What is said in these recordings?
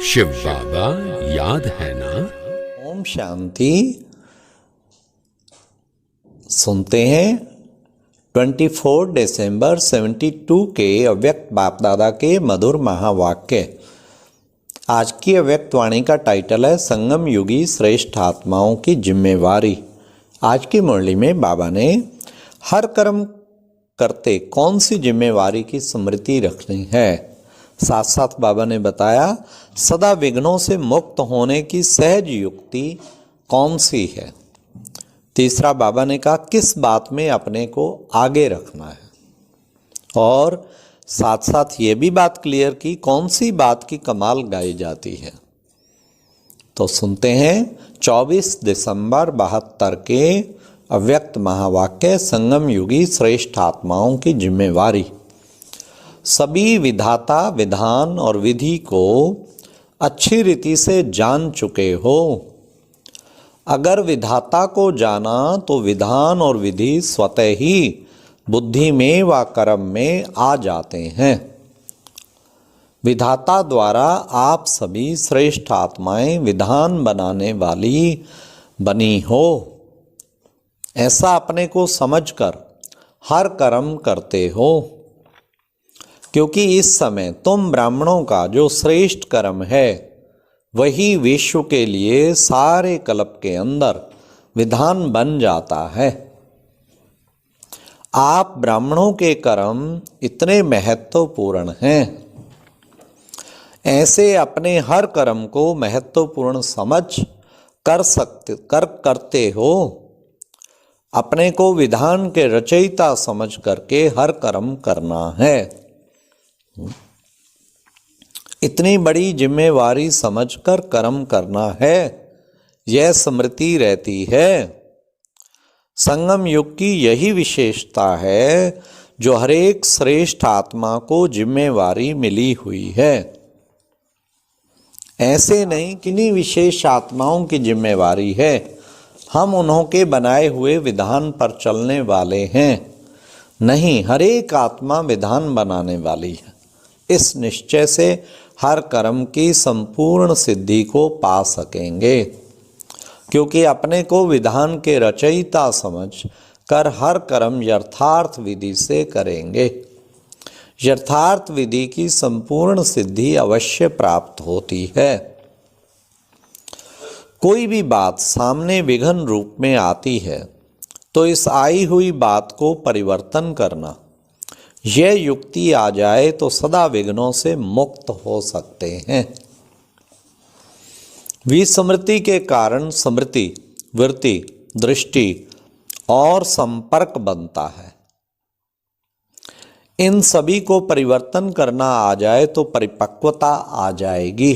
शिव बाबा याद है ना। ओम शांति। सुनते हैं 24 दिसंबर 72 के अव्यक्त बाप दादा के मधुर महावाक्य। आज की अव्यक्त वाणी का टाइटल है संगम युगी श्रेष्ठ आत्माओं की जिम्मेवारी। आज की मुरली में बाबा ने हर कर्म करते कौन सी जिम्मेवारी की स्मृति रखनी है। साथ साथ बाबा ने बताया सदा विघ्नों से मुक्त होने की सहज युक्ति कौन सी है। तीसरा बाबा ने कहा किस बात में अपने को आगे रखना है, और साथ साथ ये भी बात क्लियर की कौन सी बात की कमाल गाई जाती है। तो सुनते हैं 24 दिसंबर 72 के अव्यक्त महावाक्य संगम युगी श्रेष्ठ आत्माओं की जिम्मेवारी। सभी विधाता विधान और विधि को अच्छी रीति से जान चुके हो। अगर विधाता को जाना तो विधान और विधि स्वतः ही बुद्धि में व कर्म में आ जाते हैं। विधाता द्वारा आप सभी श्रेष्ठ आत्माएं विधान बनाने वाली बनी हो, ऐसा अपने को समझकर हर कर्म करते हो। क्योंकि इस समय तुम ब्राह्मणों का जो श्रेष्ठ कर्म है वही विश्व के लिए सारे कल्प के अंदर विधान बन जाता है। आप ब्राह्मणों के कर्म इतने महत्वपूर्ण हैं, ऐसे अपने हर कर्म को महत्वपूर्ण समझ करते हो। अपने को विधान के रचयिता समझ करके हर कर्म करना है। इतनी बड़ी जिम्मेवारी समझकर कर्म करना है, यह स्मृति रहती है। संगम युग की यही विशेषता है जो हरेक श्रेष्ठ आत्मा को जिम्मेवारी मिली हुई है। ऐसे नहीं किन्हीं विशेष आत्माओं की जिम्मेवारी है, हम उन्हों के बनाए हुए विधान पर चलने वाले हैं। नहीं, हरेक आत्मा विधान बनाने वाली है। इस निश्चय से हर कर्म की संपूर्ण सिद्धि को पा सकेंगे, क्योंकि अपने को विधान के रचयिता समझ कर हर कर्म यथार्थ विधि से करेंगे। यथार्थ विधि की संपूर्ण सिद्धि अवश्य प्राप्त होती है। कोई भी बात सामने विघ्न रूप में आती है तो इस आई हुई बात को परिवर्तन करना, यह युक्ति आ जाए तो सदा विघ्नों से मुक्त हो सकते हैं। विस्मृति के कारण स्मृति, वृत्ति, दृष्टि और संपर्क बनता है। इन सभी को परिवर्तन करना आ जाए तो परिपक्वता आ जाएगी।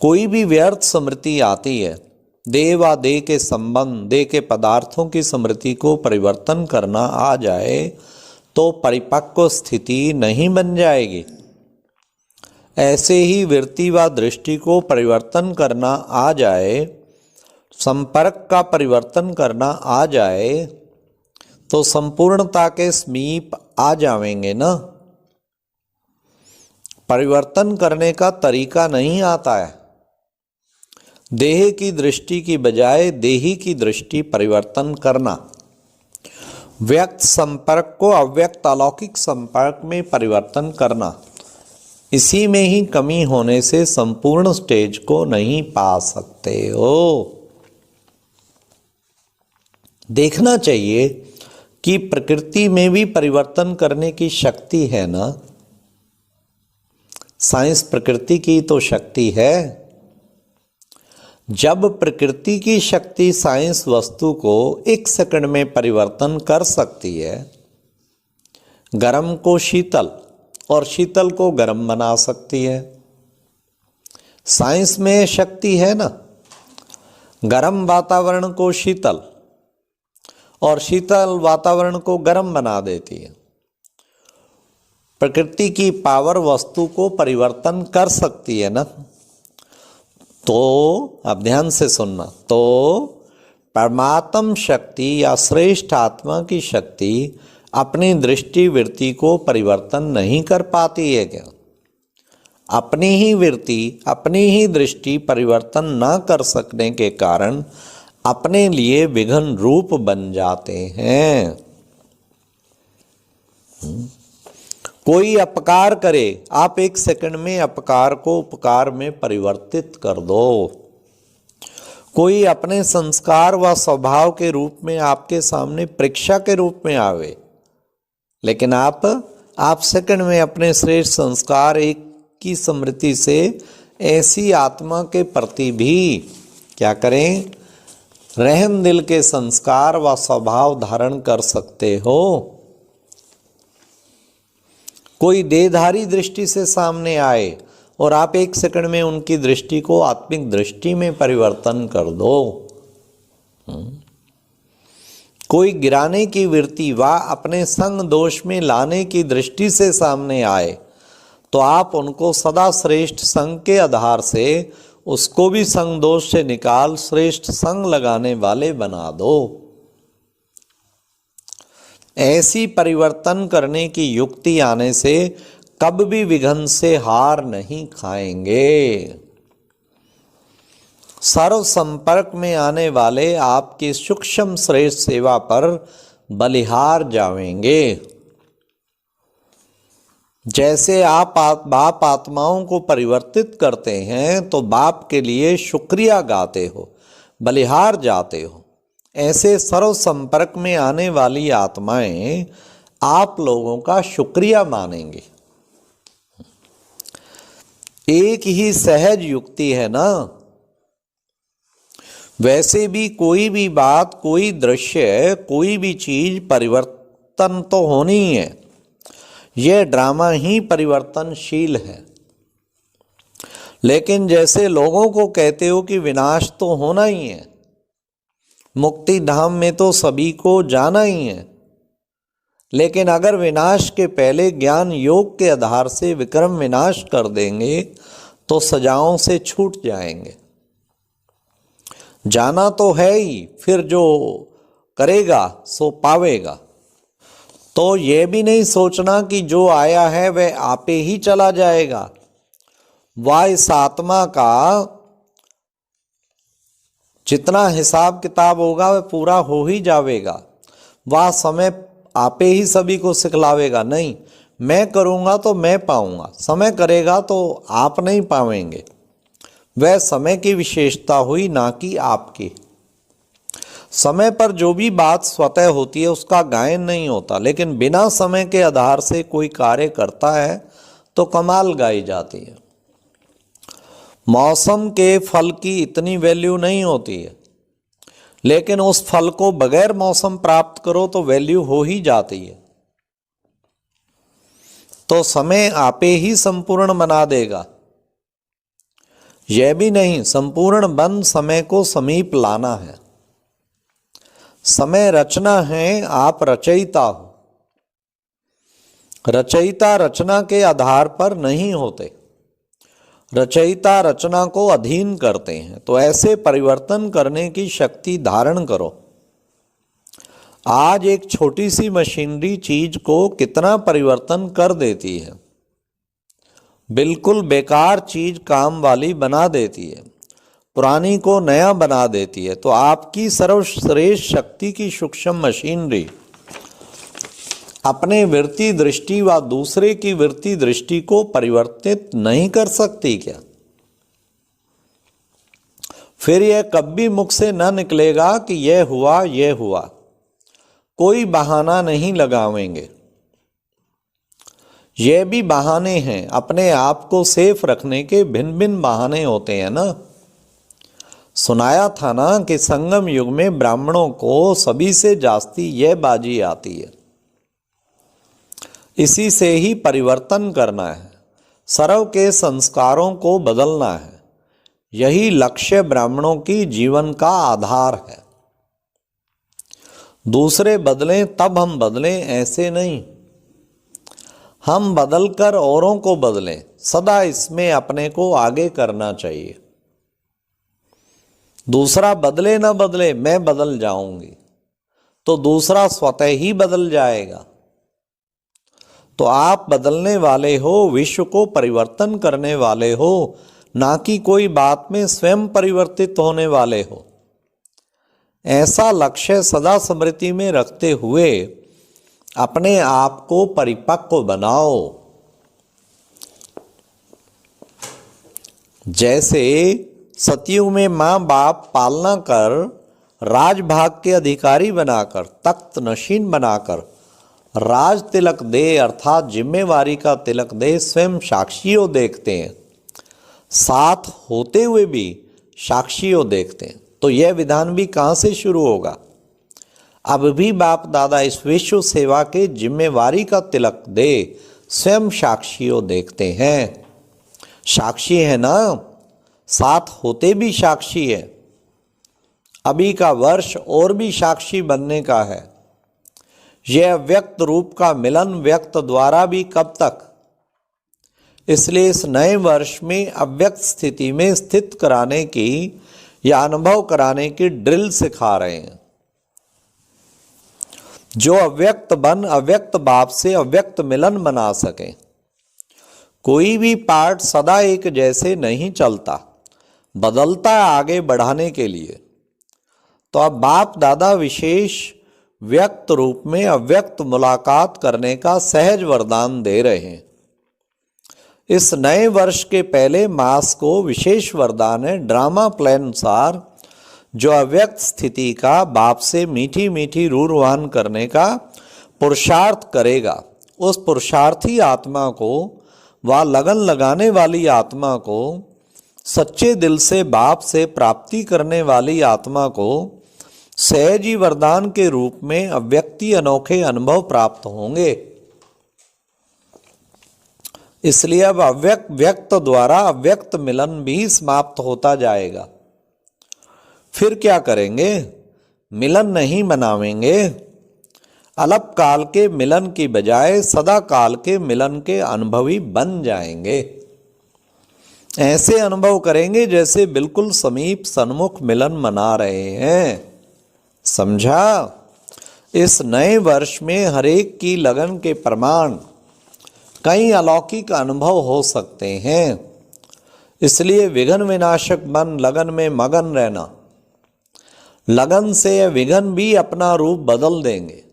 कोई भी व्यर्थ स्मृति आती है, देह व देह के संबंध, देह के पदार्थों की स्मृति को परिवर्तन करना आ जाए तो परिपक्व स्थिति नहीं बन जाएगी। ऐसे ही वृत्ति व दृष्टि को परिवर्तन करना आ जाए, संपर्क का परिवर्तन करना आ जाए तो संपूर्णता के समीप आ जाएंगे ना। परिवर्तन करने का तरीका नहीं आता है। देह की दृष्टि की बजाय देही की दृष्टि परिवर्तन करना, व्यक्त संपर्क को अव्यक्त अलौकिक संपर्क में परिवर्तन करना, इसी में ही कमी होने से संपूर्ण स्टेज को नहीं पा सकते हो। देखना चाहिए कि प्रकृति में भी परिवर्तन करने की शक्ति है ना। साइंस प्रकृति की तो शक्ति है। जब प्रकृति की शक्ति साइंस वस्तु को एक सेकंड में परिवर्तन कर सकती है, गर्म को शीतल और शीतल को गर्म बना सकती है, साइंस में शक्ति है ना। गर्म वातावरण को शीतल और शीतल वातावरण को गर्म बना देती है। प्रकृति की पावर वस्तु को परिवर्तन कर सकती है ना। तो अब ध्यान से सुनना, तो परमात्म शक्ति या श्रेष्ठ आत्मा की शक्ति अपनी दृष्टि वृत्ति को परिवर्तन नहीं कर पाती है क्या? अपनी ही वृत्ति, अपनी ही दृष्टि परिवर्तन न कर सकने के कारण अपने लिए विघ्न रूप बन जाते हैं। कोई अपकार करे, आप 1 सेकंड में अपकार को उपकार में परिवर्तित कर दो। कोई अपने संस्कार व स्वभाव के रूप में आपके सामने परीक्षा के रूप में आवे, लेकिन आप सेकंड में अपने श्रेष्ठ संस्कार एक की स्मृति से ऐसी आत्मा के प्रति भी क्या करें, रहम दिल के संस्कार व स्वभाव धारण कर सकते हो। कोई देहधारी दृष्टि से सामने आए और आप 1 सेकंड में उनकी दृष्टि को आत्मिक दृष्टि में परिवर्तन कर दो। कोई गिराने की वृत्ति व अपने संग दोष में लाने की दृष्टि से सामने आए तो आप उनको सदा श्रेष्ठ संग के आधार से उसको भी संग दोष से निकाल श्रेष्ठ संग लगाने वाले बना दो। ऐसी परिवर्तन करने की युक्ति आने से कब भी विघ्न से हार नहीं खाएंगे। सर्व संपर्क में आने वाले आपकी सूक्ष्म श्रेष्ठ सेवा पर बलिहार जावेंगे। जैसे आप बाप आत्माओं को परिवर्तित करते हैं तो बाप के लिए शुक्रिया गाते हो, बलिहार जाते हो। ऐसे सर्व संपर्क में आने वाली आत्माएं आप लोगों का शुक्रिया मानेंगे। एक ही सहज युक्ति है ना। वैसे भी कोई भी बात, कोई दृश्य, कोई भी चीज परिवर्तन तो होनी ही है। यह ड्रामा ही परिवर्तनशील है। लेकिन जैसे लोगों को कहते हो कि विनाश तो होना ही है, मुक्ति धाम में तो सभी को जाना ही है, लेकिन अगर विनाश के पहले ज्ञान योग के आधार से विक्रम विनाश कर देंगे तो सजाओं से छूट जाएंगे। जाना तो है ही, फिर जो करेगा सो पावेगा। तो ये भी नहीं सोचना कि जो आया है वह आपे ही चला जाएगा। वह इस आत्मा का जितना हिसाब किताब होगा वह पूरा हो ही जाएगा। वह समय आपे ही सभी को सिखलावेगा। नहीं, मैं करूँगा तो मैं पाऊँगा, समय करेगा तो आप नहीं पावेंगे। वह समय की विशेषता हुई, ना कि आपकी। समय पर जो भी बात स्वतः होती है उसका गायन नहीं होता, लेकिन बिना समय के आधार से कोई कार्य करता है तो कमाल गाई जाती है। मौसम के फल की इतनी वैल्यू नहीं होती है, लेकिन उस फल को बगैर मौसम प्राप्त करो तो वैल्यू हो ही जाती है। तो समय आपे ही संपूर्ण बना देगा। यह भी नहीं, संपूर्ण बन समय को समीप लाना है। समय रचना है, आप रचयिता हो। रचयिता रचना के आधार पर नहीं होते, रचयिता रचना को अधीन करते हैं। तो ऐसे परिवर्तन करने की शक्ति धारण करो। आज एक छोटी सी मशीनरी चीज को कितना परिवर्तन कर देती है। बिल्कुल बेकार चीज काम वाली बना देती है, पुरानी को नया बना देती है। तो आपकी सर्वश्रेष्ठ शक्ति की सूक्ष्म मशीनरी अपने वृत्ति दृष्टि व दूसरे की वृत्ति दृष्टि को परिवर्तित नहीं कर सकती क्या? फिर यह कभी मुख से न निकलेगा कि यह हुआ, यह हुआ। कोई बहाना नहीं लगावेंगे। यह भी बहाने हैं, अपने आप को सेफ रखने के भिन्न भिन्न बहाने होते हैं ना। सुनाया था ना कि संगम युग में ब्राह्मणों को सभी से जास्ती यह बाजी आती है। इसी से ही परिवर्तन करना है, सर्व के संस्कारों को बदलना है। यही लक्ष्य ब्राह्मणों की जीवन का आधार है। दूसरे बदलें तब हम बदलें, ऐसे नहीं। हम बदलकर औरों को बदलें, सदा इसमें अपने को आगे करना चाहिए। दूसरा बदले ना बदले, मैं बदल जाऊंगी तो दूसरा स्वतः ही बदल जाएगा। तो आप बदलने वाले हो, विश्व को परिवर्तन करने वाले हो, ना कि कोई बात में स्वयं परिवर्तित होने वाले हो। ऐसा लक्ष्य सदा स्मृति में रखते हुए अपने आप को परिपक्व बनाओ। जैसे सतयुग में माँ बाप पालना कर, राजभाग के अधिकारी बनाकर, तख्त नशीन बनाकर राज तिलक दे अर्थात जिम्मेवारी का तिलक दे स्वयं साक्षियों देखते हैं, साथ होते हुए भी साक्षियों देखते हैं। तो यह विधान भी कहाँ से शुरू होगा? अब भी बाप दादा इस विश्व सेवा के जिम्मेवारी का तिलक दे स्वयं साक्षियों देखते हैं। साक्षी है ना, साथ होते भी साक्षी है। अभी का वर्ष और भी साक्षी बनने का है। यह व्यक्त रूप का मिलन व्यक्त द्वारा भी कब तक? इसलिए इस नए वर्ष में अव्यक्त स्थिति में स्थित कराने की या अनुभव कराने की ड्रिल सिखा रहे हैं। जो अव्यक्त बन अव्यक्त बाप से अव्यक्त मिलन बना सके। कोई भी पार्ट सदा एक जैसे नहीं चलता, बदलता है आगे बढ़ाने के लिए। तो अब बाप दादा विशेष व्यक्त रूप में अव्यक्त मुलाकात करने का सहज वरदान दे रहे हैं। इस नए वर्ष के पहले मास को विशेष वरदान है, ड्रामा प्ले अनुसार जो अव्यक्त स्थिति का बाप से मीठी मीठी रूरवान करने का पुरुषार्थ करेगा, उस पुरुषार्थी आत्मा को व लगन लगाने वाली आत्मा को, सच्चे दिल से बाप से प्राप्ति करने वाली आत्मा को सहजी वरदान के रूप में अव्यक्ति अनोखे अनुभव प्राप्त होंगे। इसलिए अब अव्यक्त व्यक्त द्वारा अव्यक्त मिलन भी समाप्त होता जाएगा। फिर क्या करेंगे? मिलन नहीं मनावेंगे। अल्प काल के मिलन की बजाय सदा काल के मिलन के अनुभवी बन जाएंगे। ऐसे अनुभव करेंगे जैसे बिल्कुल समीप सन्मुख मिलन मना रहे हैं। समझा? इस नए वर्ष में हरेक की लगन के प्रमाण कई अलौकिक अनुभव हो सकते हैं। इसलिए विघ्न विनाशक मन लगन में मगन रहना। लगन से विघ्न भी अपना रूप बदल देंगे।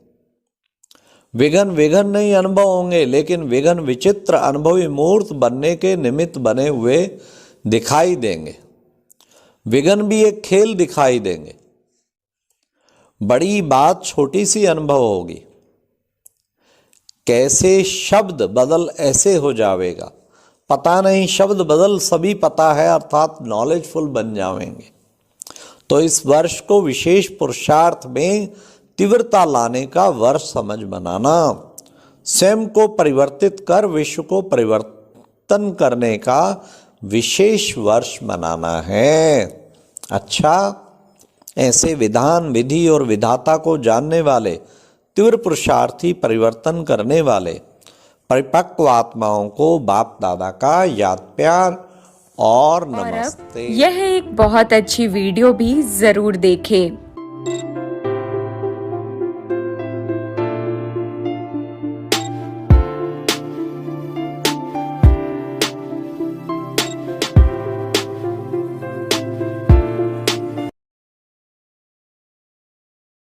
विघ्न नहीं अनुभव होंगे, लेकिन विघ्न विचित्र अनुभवी मूर्त बनने के निमित्त बने हुए दिखाई देंगे। विघ्न भी एक खेल दिखाई देंगे। बड़ी बात छोटी सी अनुभव होगी। कैसे शब्द बदल ऐसे हो जावेगा, पता नहीं। शब्द बदल सभी पता है, अर्थात नॉलेजफुल बन जाएंगे। तो इस वर्ष को विशेष पुरुषार्थ में तीव्रता लाने का वर्ष समझ बनाना, स्वयं को परिवर्तित कर विश्व को परिवर्तन करने का विशेष वर्ष मनाना है। अच्छा, ऐसे विधान विधि और विधाता को जानने वाले, तीव्र पुरुषार्थी, परिवर्तन करने वाले परिपक्व आत्माओं को बाप दादा का याद प्यार और नमस्ते। यह एक बहुत अच्छी वीडियो भी जरूर देखें।